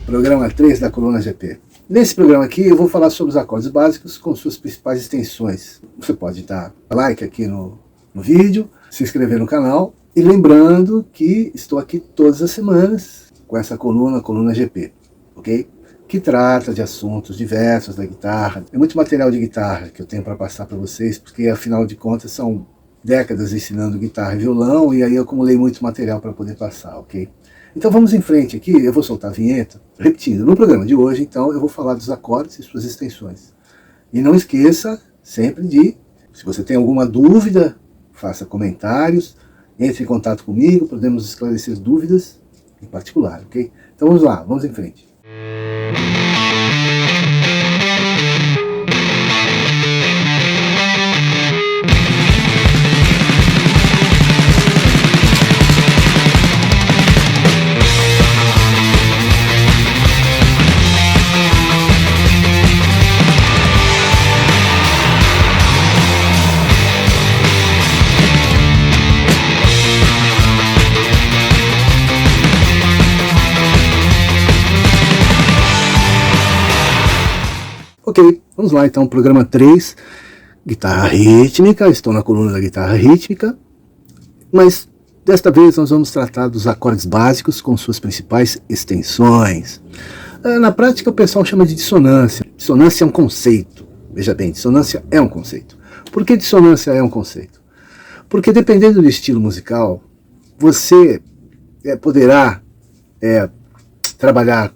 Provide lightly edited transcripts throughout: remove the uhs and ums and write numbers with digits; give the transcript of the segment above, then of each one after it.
Programa 3 da Coluna GP. Nesse programa aqui eu vou falar sobre os acordes básicos com suas principais extensões. Você pode dar like aqui no vídeo, se inscrever no canal e lembrando que estou aqui todas as semanas com essa coluna GP, ok? Que trata de assuntos diversos da guitarra. É muito material de guitarra que eu tenho para passar para vocês, porque afinal de contas são décadas ensinando guitarra e violão, e aí eu acumulei muito material para poder passar, ok? Então vamos em frente aqui, eu vou soltar a vinheta, repetindo, no programa de hoje, então, eu vou falar dos acordes e suas extensões. E não esqueça sempre de, se você tem alguma dúvida, faça comentários, entre em contato comigo, podemos esclarecer dúvidas em particular, ok? Então vamos lá, vamos em frente. Ok, vamos lá então, programa 3, guitarra rítmica, estou na coluna da guitarra rítmica, mas desta vez nós vamos tratar dos acordes básicos com suas principais extensões. Na prática o pessoal chama de dissonância. Dissonância é um conceito, veja bem, dissonância é um conceito. Por que dissonância é um conceito? Porque dependendo do estilo musical, você poderá trabalhar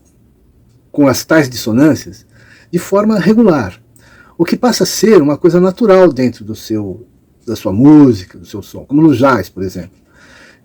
com as tais dissonâncias de forma regular, o que passa a ser uma coisa natural dentro da sua música, do seu som, como no jazz, por exemplo.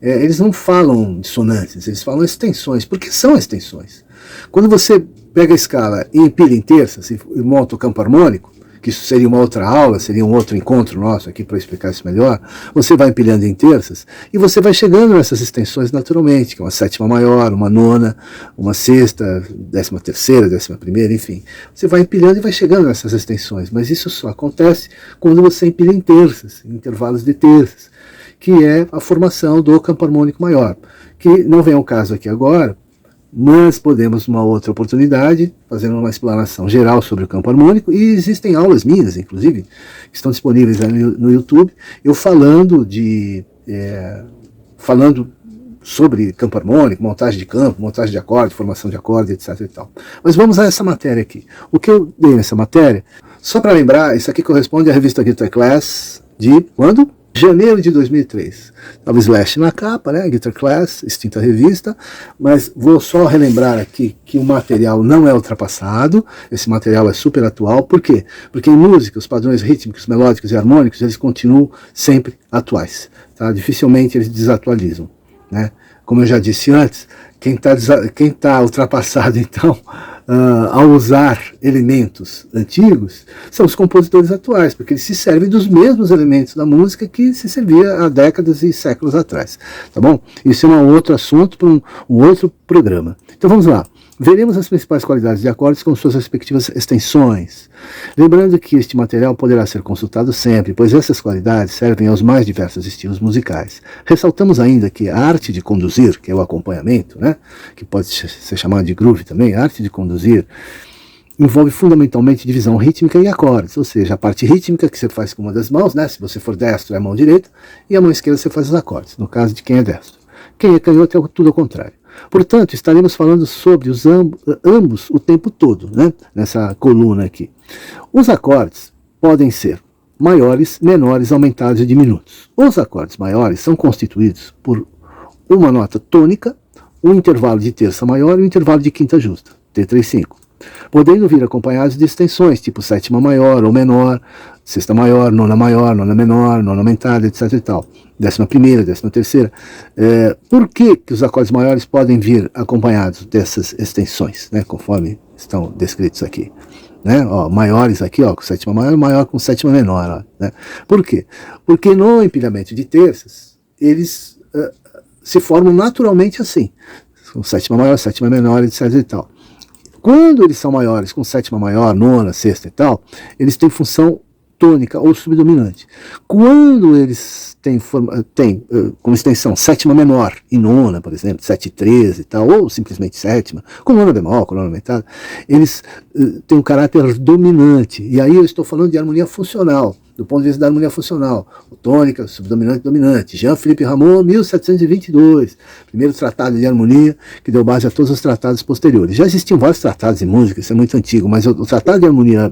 Eles não falam dissonâncias, eles falam extensões, porque são extensões. Quando você pega a escala e empilha em terças e monta o campo harmônico, que isso seria uma outra aula, seria um outro encontro nosso aqui para explicar isso melhor, você vai empilhando em terças e você vai chegando nessas extensões naturalmente, que é uma sétima maior, uma nona, uma sexta, 13ª, 11ª, enfim. Você vai empilhando e vai chegando nessas extensões, mas isso só acontece quando você empilha em terças, em intervalos de terças, que é a formação do campo harmônico maior, que não vem ao caso aqui agora, mas podemos, numa outra oportunidade, fazer uma explanação geral sobre o campo harmônico, e existem aulas minhas, inclusive, que estão disponíveis no YouTube, eu falando sobre campo harmônico, montagem de campo, montagem de acorde, formação de acorde, etc. e tal. Mas vamos a essa matéria aqui. O que eu dei nessa matéria, só para lembrar, isso aqui corresponde à revista Guitar Class de quando? Janeiro de 2003. Estava Slash na capa, né? Guitar Class, extinta revista, mas vou só relembrar aqui que o material não é ultrapassado, esse material é super atual. Por quê? Porque em música, os padrões rítmicos, melódicos e harmônicos, eles continuam sempre atuais, tá? Dificilmente eles desatualizam, né? Como eu já disse antes, quem tá ultrapassado, então, ao usar elementos antigos, são os compositores atuais, porque eles se servem dos mesmos elementos da música que se servia há décadas e séculos atrás, tá bom? Isso é um outro assunto para um outro programa. Então vamos lá. Veremos as principais qualidades de acordes com suas respectivas extensões. Lembrando que este material poderá ser consultado sempre, pois essas qualidades servem aos mais diversos estilos musicais. Ressaltamos ainda que a arte de conduzir, que é o acompanhamento, né, que pode ser chamado de groove também, a arte de conduzir, envolve fundamentalmente divisão rítmica e acordes, ou seja, a parte rítmica que você faz com uma das mãos, né, se você for destro é a mão direita, e a mão esquerda você faz os acordes, no caso de quem é destro. Quem é canhoto é tudo ao contrário. Portanto, estaremos falando sobre os ambos o tempo todo, né, nessa coluna aqui. Os acordes podem ser maiores, menores, aumentados e diminutos. Os acordes maiores são constituídos por uma nota tônica, um intervalo de terça maior e um intervalo de quinta justa, T3-5. Podendo vir acompanhados de extensões, tipo sétima maior ou menor, sexta maior, nona menor, nona aumentada, etc. e tal. 11ª, 13ª. Por que os acordes maiores podem vir acompanhados dessas extensões, né, conforme estão descritos aqui? Né? Ó, maiores aqui, ó, com sétima maior, maior com sétima menor. Ó, né? Por quê? Porque no empilhamento de terças, eles se formam naturalmente assim, com sétima maior, sétima menor, etc. e tal. Quando eles são maiores, com sétima maior, nona, sexta e tal, eles têm função tônica ou subdominante. Quando eles têm como extensão sétima menor e nona, por exemplo, 7 e 13 e tal, ou simplesmente sétima, com nona bemol, com nona aumentada, eles têm um caráter dominante. E aí eu estou falando de harmonia funcional, do ponto de vista da harmonia funcional, o tônica, subdominante, dominante. Jean-Philippe Rameau, 1722, primeiro tratado de harmonia que deu base a todos os tratados posteriores. Já existiam vários tratados de música, isso é muito antigo, mas o tratado de harmonia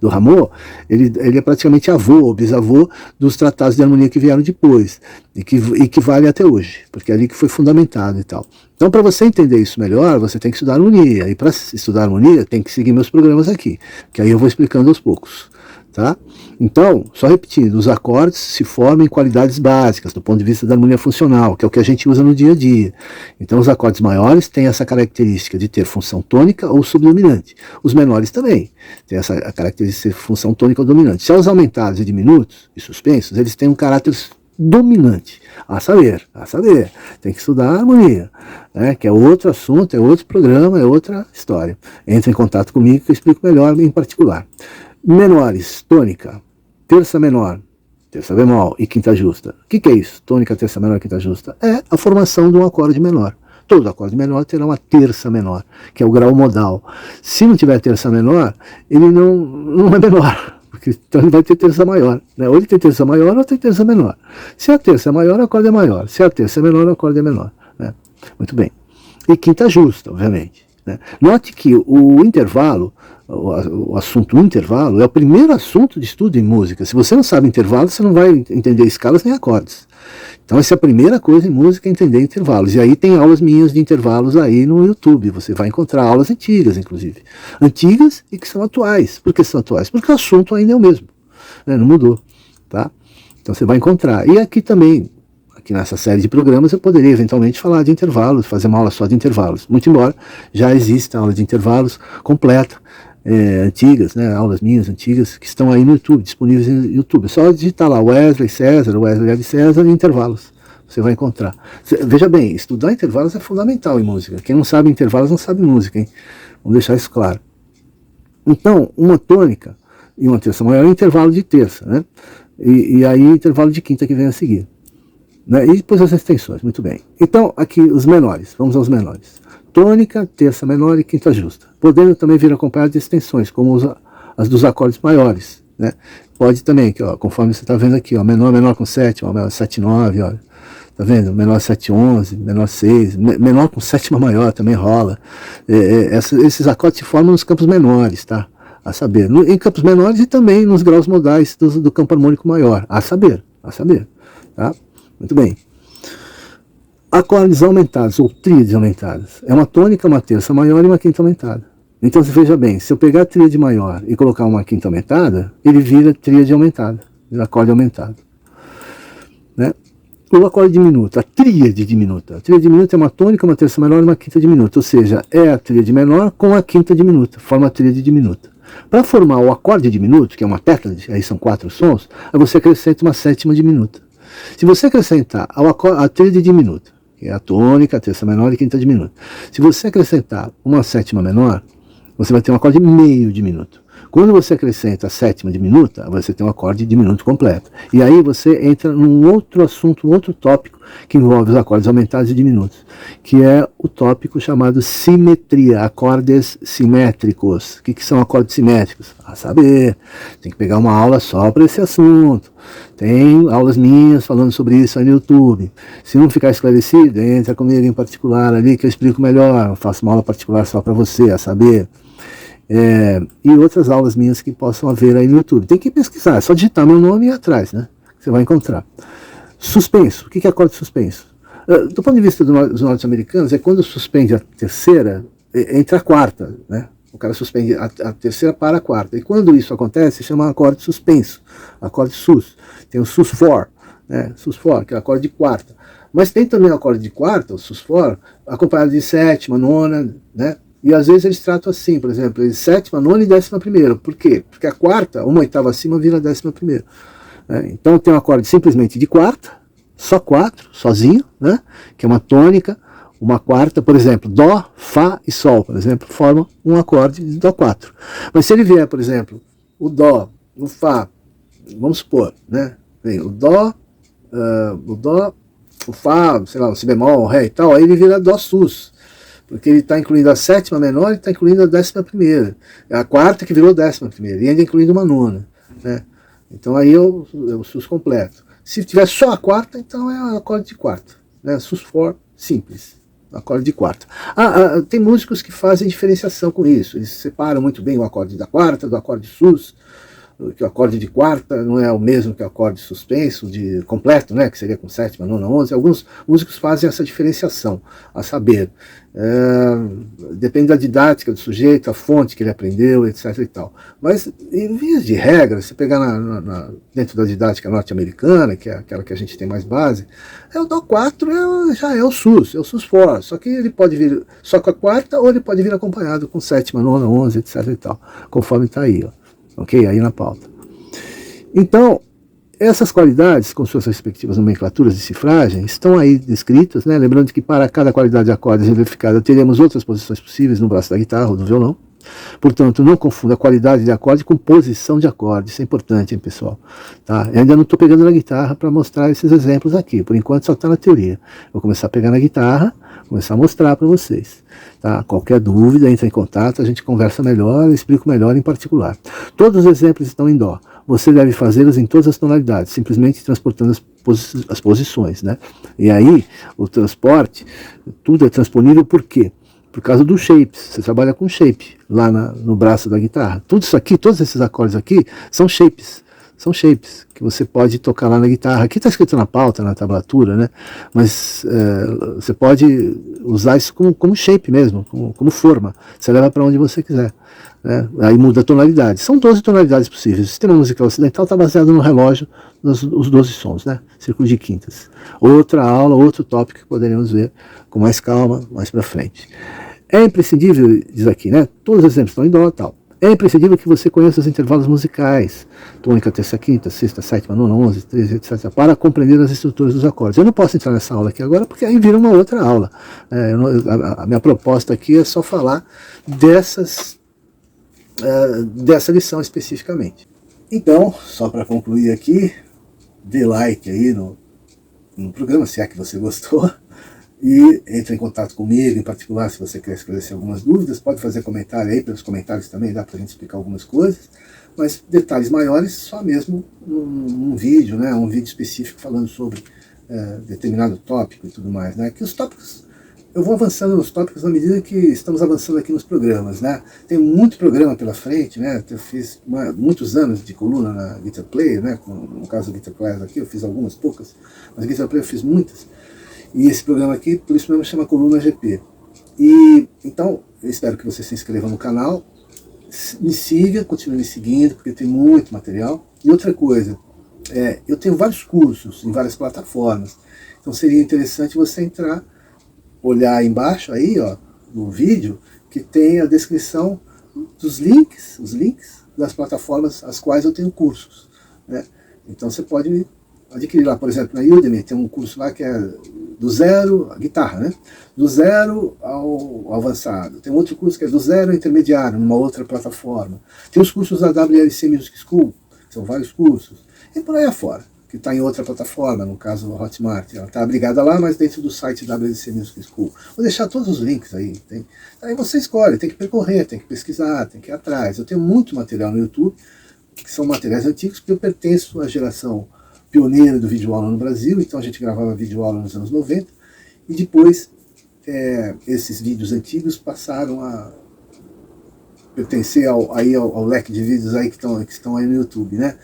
do Rameau, ele é praticamente avô ou bisavô dos tratados de harmonia que vieram depois, e que vale até hoje, porque é ali que foi fundamentado e tal. Então, para você entender isso melhor, você tem que estudar harmonia, e para estudar harmonia, tem que seguir meus programas aqui, que aí eu vou explicando aos poucos. Tá? Então, só repetindo, os acordes se formam em qualidades básicas do ponto de vista da harmonia funcional, que é o que a gente usa no dia a dia. Então, os acordes maiores têm essa característica de ter função tônica ou subdominante. Os menores também têm essa característica de ter função tônica ou dominante. Já os aumentados e diminutos e suspensos, eles têm um caráter dominante. A saber, tem que estudar a harmonia, né, que é outro assunto, é outro programa, é outra história. Entre em contato comigo que eu explico melhor em particular. Menores, tônica, terça menor, terça bemol e quinta justa. O que é isso? Tônica, terça menor e quinta justa? É a formação de um acorde menor. Todo acorde menor terá uma terça menor, que é o grau modal. Se não tiver terça menor, ele não é menor, porque então ele vai ter terça maior. Né? Ou ele tem terça maior ou tem terça menor. Se a terça é maior, o acorde é maior. Se a terça é menor, o acorde é menor. Né? Muito bem. E quinta justa, obviamente. Né? Note que o intervalo, o assunto intervalo, é o primeiro assunto de estudo em música. Se você não sabe intervalo, você não vai entender escalas nem acordes. Então essa é a primeira coisa em música, entender intervalos. E aí tem aulas minhas de intervalos aí no YouTube. Você vai encontrar aulas antigas, inclusive. Antigas e que são atuais. Por que são atuais? Porque o assunto ainda é o mesmo. Né? Não mudou. Tá? Então você vai encontrar. E aqui também, aqui nessa série de programas, eu poderia eventualmente falar de intervalos, fazer uma aula só de intervalos. Muito embora já exista aula de intervalos completa, antigas, né, aulas minhas antigas, que estão aí no YouTube, disponíveis no YouTube. É só digitar lá Wesley César, Wesley Ed César e intervalos. Você vai encontrar. Veja bem, estudar intervalos é fundamental em música. Quem não sabe intervalos não sabe música, hein? Vamos deixar isso claro. Então, uma tônica e uma terça maior é um intervalo de terça, né? E aí intervalo de quinta que vem a seguir. Né? E depois as extensões, muito bem. Então, aqui os menores, vamos aos menores. Tônica, terça menor e quinta justa. Podendo também vir acompanhado de extensões, como as dos acordes maiores. Né? Pode também, que, ó, conforme você está vendo aqui, ó, menor com sétima, menor 7, 9, ó, tá vendo? Menor 7, 11, menor 6, menor com sétima maior também rola. Esses acordes se formam nos campos menores, tá? A saber. Em campos menores e também nos graus modais do campo harmônico maior. A saber. Tá? Muito bem. Acordes aumentados, ou tríades aumentadas. É uma tônica, uma terça maior e uma quinta aumentada. Então você veja bem, se eu pegar a tríade maior e colocar uma quinta aumentada, ele vira tríade aumentada, vira acorde aumentado. Né? O acorde diminuto, a tríade diminuta. A tríade diminuta é uma tônica, uma terça menor e uma quinta diminuta. Ou seja, é a tríade menor com a quinta diminuta, forma a tríade diminuta. Para formar o acorde diminuto, que é uma tétrade, aí são 4 sons, aí você acrescenta uma sétima diminuta. Se você acrescentar a tríade diminuta, que é a tônica, a terça menor e quinta diminuta. Se você acrescentar uma sétima menor, você vai ter um acorde meio diminuto. Quando você acrescenta a sétima diminuta, você tem um acorde diminuto completo. E aí você entra num outro assunto, um outro tópico, que envolve os acordes aumentados e diminutos, que é o tópico chamado simetria, acordes simétricos. O que são acordes simétricos? A saber, tem que pegar uma aula só para esse assunto. Tem aulas minhas falando sobre isso aí no YouTube. Se não ficar esclarecido, entra comigo em particular ali que eu explico melhor. Eu faço uma aula particular só para você, a saber. E outras aulas minhas que possam haver aí no YouTube. Tem que pesquisar, é só digitar meu nome e ir atrás, né? Você vai encontrar. Suspenso. O que é acorde suspenso? Do ponto de vista dos norte-americanos, é quando suspende a terceira, entre a quarta, né? O cara suspende a terceira para a quarta. E quando isso acontece, chama acorde suspenso, acorde sus. Tem o sus-for, né? Sus-for, que é o acorde de quarta. Mas tem também o acorde de quarta, o sus-for, acompanhado de sétima, nona, né? E às vezes eles tratam assim, por exemplo, sétima, nona e décima primeira. Por quê? Porque a quarta, uma oitava acima, vira a décima primeira. Então tem um acorde simplesmente de quarta, só 4, sozinho, né? Que é uma tônica, uma quarta, por exemplo, Dó, Fá e Sol, por exemplo, formam um acorde de Dó 4. Mas se ele vier, por exemplo, o Dó, o Fá vamos supor, né? Vem o Dó, o Fá, sei lá, o Si bemol, o Ré e tal, aí ele vira Dó sus, porque ele está incluindo a sétima menor e está incluindo a 11ª. É a quarta que virou 11ª, e ainda incluindo uma nona, né? Então aí é o sus completo. Se tiver só a quarta, então é o acorde de quarta, né? Sus for, simples, acorde de quarta. Tem músicos que fazem diferenciação com isso, eles separam muito bem o acorde da quarta do acorde sus, que o acorde de quarta não é o mesmo que o acorde suspenso, de completo, né, que seria com sétima, nona, 11. Alguns músicos fazem essa diferenciação, a saber. Depende da didática do sujeito, a fonte que ele aprendeu, etc. e tal. Mas, em vez de regra, se pegar dentro da didática norte-americana, que é aquela que a gente tem mais base, o Dó 4 já é o sus for, só que ele pode vir só com a quarta, ou ele pode vir acompanhado com sétima, nona, 11, etc. e tal, conforme está aí, ó. Ok? Aí na pauta. Então, essas qualidades, com suas respectivas nomenclaturas de cifragem, estão aí descritas, né? Lembrando que para cada qualidade de acordes verificada, teremos outras posições possíveis no braço da guitarra ou do violão. Portanto, não confunda qualidade de acorde com posição de acorde. Isso é importante, hein, pessoal? Tá? Eu ainda não estou pegando na guitarra para mostrar esses exemplos aqui. Por enquanto só está na teoria. Vou começar a pegar na guitarra, começar a mostrar para vocês. Tá? Qualquer dúvida, entre em contato, a gente conversa melhor, explico melhor em particular. Todos os exemplos estão em Dó. Você deve fazê-los em todas as tonalidades, simplesmente transportando as posições, né? E aí, o transporte, tudo é transponível por quê? Por causa do shapes, você trabalha com shape lá no braço da guitarra. Tudo isso aqui, todos esses acordes aqui, são shapes que você pode tocar lá na guitarra. Aqui está escrito na pauta, na tablatura, né? Mas você pode usar isso como shape mesmo, como forma. Você leva para onde você quiser, né? Aí muda a tonalidade. São 12 tonalidades possíveis. O sistema musical ocidental está baseado no relógio, os 12 sons, né? Círculo de quintas. Outra aula, outro tópico que poderemos ver com mais calma, mais para frente. É imprescindível, diz aqui, né? Todos os exemplos estão em Dó e tal. É imprescindível que você conheça os intervalos musicais, tônica, terça, quinta, sexta, sétima, nona, 11, 13, etc., para compreender as estruturas dos acordes. Eu não posso entrar nessa aula aqui agora, porque aí vira uma outra aula. A minha proposta aqui é só falar dessa lição especificamente. Então, só para concluir aqui, dê like aí no programa, se é que você gostou. E entre em contato comigo, em particular, se você quer esclarecer algumas dúvidas, pode fazer comentário aí, pelos comentários também dá para a gente explicar algumas coisas, mas detalhes maiores só mesmo um vídeo, né, um vídeo específico falando sobre determinado tópico e tudo mais, né, que os tópicos, eu vou avançando nos tópicos na medida que estamos avançando aqui nos programas, né, tem muito programa pela frente, né, eu fiz muitos anos de coluna na Guitar Player, né, no caso do Guitar Class aqui, eu fiz algumas poucas, mas Guitar Player eu fiz muitas. E esse programa aqui, por isso mesmo, chama Coluna GP. E então, eu espero que você se inscreva no canal, me siga, continue me seguindo, porque tem muito material. E outra coisa, eu tenho vários cursos em várias plataformas, então seria interessante você entrar, olhar aí embaixo, aí, ó, no vídeo, que tem a descrição dos links, os links das plataformas às quais eu tenho cursos, né? Então você pode adquirir lá, por exemplo, na Udemy, tem um curso lá que é do zero, a guitarra, né? Do zero ao avançado. Tem outro curso que é do zero ao intermediário, numa outra plataforma. Tem os cursos da WLC Music School, que são vários cursos. E por aí afora, que está em outra plataforma, no caso a Hotmart. Ela está abrigada lá, mas dentro do site WLC Music School. Vou deixar todos os links aí. Aí você escolhe, tem que percorrer, tem que pesquisar, tem que ir atrás. Eu tenho muito material no YouTube, que são materiais antigos, porque eu pertenço à geração pioneira do videoaula no Brasil, então a gente gravava videoaula nos anos 90, e depois esses vídeos antigos passaram a pertencer ao leque de vídeos aí que estão aí no YouTube, né?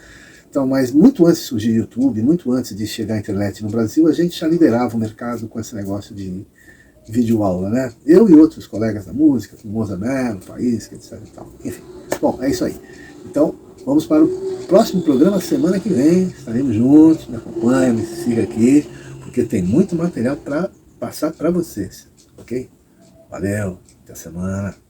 Então, mas muito antes de surgir o YouTube, muito antes de chegar a internet no Brasil, a gente já liderava o mercado com esse negócio de videoaula, né? Eu e outros colegas da música, como Moza Mello, Faísca, etc. E tal. Enfim, bom, é isso aí. Então, vamos para o próximo programa semana que vem. Estaremos juntos, me acompanhe, me siga aqui, porque tem muito material para passar para vocês, ok? Valeu, até a semana.